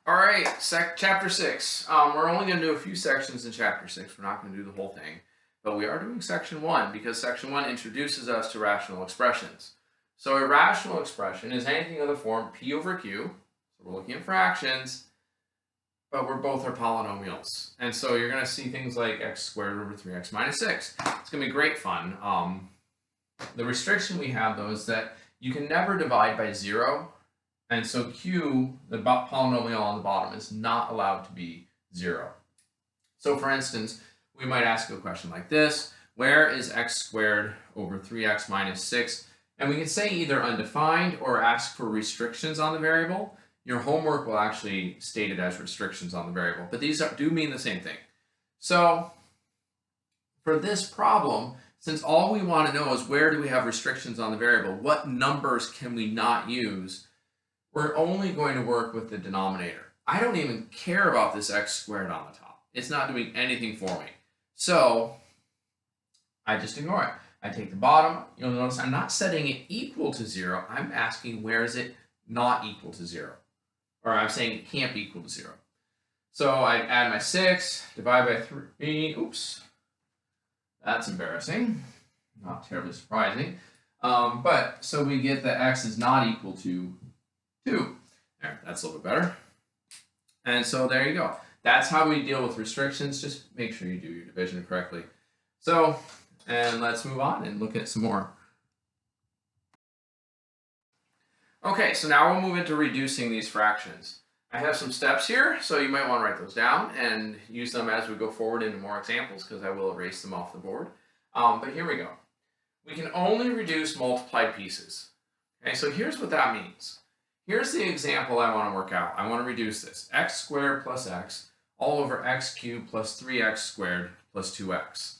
All right, chapter 6. We're only going to do a few sections in chapter 6. We're not going to do the whole thing. But we are doing section 1 because section 1 introduces us to rational expressions. So a rational expression is anything of the form p over q. So we're looking at fractions, but both are polynomials. And so you're going to see things like x squared over 3x minus 6. It's going to be great fun. The restriction we have, though, is that you can never divide by 0. And so q, the polynomial on the bottom, is not allowed to be 0. So for instance, we might ask a question like this: where is x squared over 3x minus 6? And we can say either undefined or ask for restrictions on the variable. Your homework will actually state it as restrictions on the variable, but these do mean the same thing. So for this problem, since all we want to know is where do we have restrictions on the variable, what numbers can we not use, we're only going to work with the denominator. I don't even care about this x squared on the top. It's not doing anything for me. So I just ignore it. I take the bottom. You'll notice I'm not setting it equal to 0. I'm asking where is it not equal to 0. Or I'm saying it can't be equal to 0. So I add my 6, divide by 3. Oops. That's embarrassing. Not terribly surprising. But so we get that x is not equal to 2. There, that's a little bit better. And so there you go. That's how we deal with restrictions. Just make sure you do your division correctly. So, and let's move on and look at some more. Okay, so now we'll move into reducing these fractions. I have some steps here, so you might want to write those down and use them as we go forward into more examples, because I will erase them off the board. But here we go. We can only reduce multiplied pieces. Okay, so here's what that means. Here's the example I want to work out. I want to reduce this. X squared plus x all over x cubed plus 3x squared plus 2x.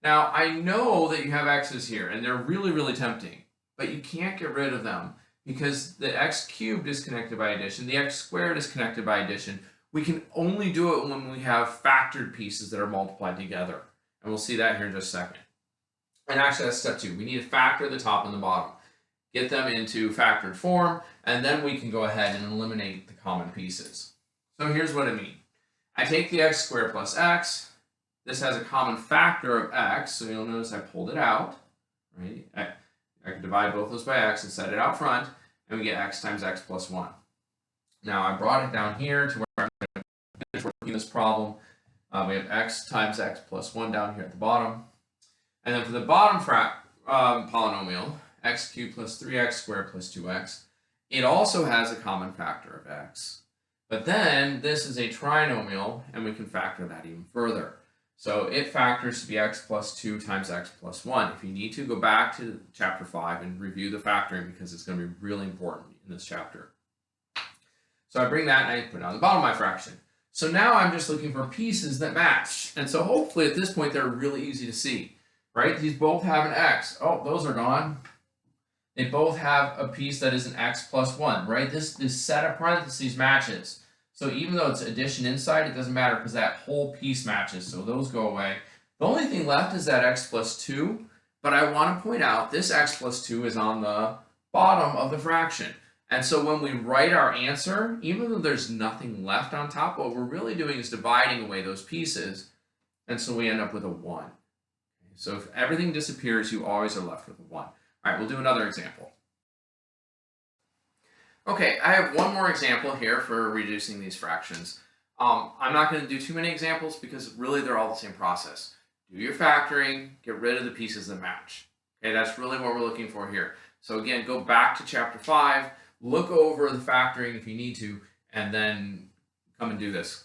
Now, I know that you have x's here, and they're really, really tempting, but you can't get rid of them because the x cubed is connected by addition, the x squared is connected by addition. We can only do it when we have factored pieces that are multiplied together, and we'll see that here in just a second. And actually, that's step 2. We need to factor the top and the bottom. Get them into factored form, and then we can go ahead and eliminate the common pieces. So here's what I mean. I take the x squared plus x. This has a common factor of x, so you'll notice I pulled it out. Right? I can divide both those by x and set it out front, and we get x times x plus 1. Now I brought it down here to where I'm going to finish working this problem. We have x times x plus 1 down here at the bottom. And then for the bottom polynomial, x cubed plus 3x squared plus 2x, it also has a common factor of x. But then this is a trinomial, and we can factor that even further. So it factors to be x plus 2 times x plus 1. If you need to, go back to chapter 5 and review the factoring because it's going to be really important in this chapter. So I bring that and I put it on the bottom of my fraction. So now I'm just looking for pieces that match. And so hopefully at this point they're really easy to see, right? These both have an x. Oh, those are gone. They both have a piece that is an x plus 1, right? This set of parentheses matches. So even though it's addition inside, it doesn't matter because that whole piece matches. So those go away. The only thing left is that x plus 2. But I want to point out this x plus 2 is on the bottom of the fraction. And so when we write our answer, even though there's nothing left on top, what we're really doing is dividing away those pieces. And so we end up with a 1. So if everything disappears, you always are left with a 1. All right, we'll do another example. Okay, I have one more example here for reducing these fractions. I'm not going to do too many examples because really they're all the same process. Do your factoring, get rid of the pieces that match. Okay, that's really what we're looking for here. So again, go back to chapter 5, look over the factoring if you need to, and then come and do this.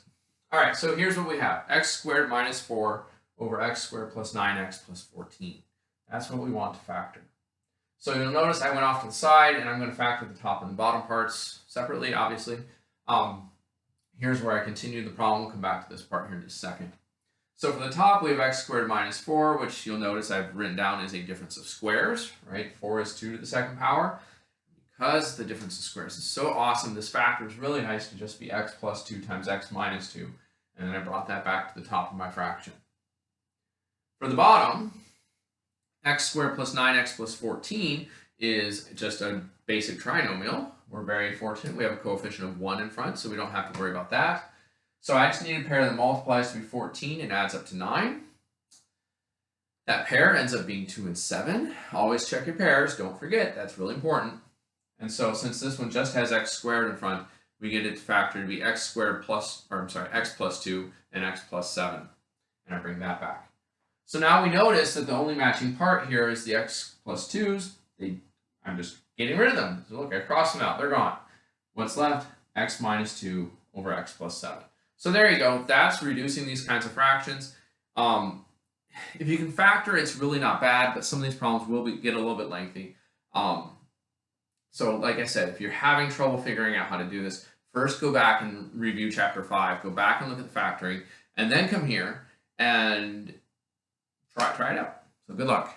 All right, so here's what we have. X squared minus 4 over x squared plus 9x plus 14. That's what we want to factor. So you'll notice I went off to the side, and I'm going to factor the top and the bottom parts separately, obviously. Here's where I continue the problem. We'll come back to this part here in just a second. So for the top, we have x squared minus 4, which you'll notice I've written down as a difference of squares, right? 4 is 2 to the second power. Because the difference of squares is so awesome, this factor is really nice to just be x plus 2 times x minus 2. And then I brought that back to the top of my fraction. For the bottom, x squared plus 9x plus 14 is just a basic trinomial, we're very fortunate. We have a coefficient of 1 in front, so we don't have to worry about that. So I just need a pair that multiplies to be 14 and adds up to 9. That pair ends up being 2 and 7. Always check your pairs. Don't forget. That's really important. And so since this one just has x squared in front, we get its factor to be x squared plus, or I'm sorry, x plus 2 and x plus 7. And I bring that back. So now we notice that the only matching part here is the x plus 2's. I'm just getting rid of them. So look, I cross them out. They're gone. What's left? X minus 2 over x plus 7. So there you go. That's reducing these kinds of fractions. If you can factor, it's really not bad, but some of these problems will get a little bit lengthy. So like I said, if you're having trouble figuring out how to do this, first go back and review chapter 5, go back and look at the factoring, and then come here and try it out. So good luck.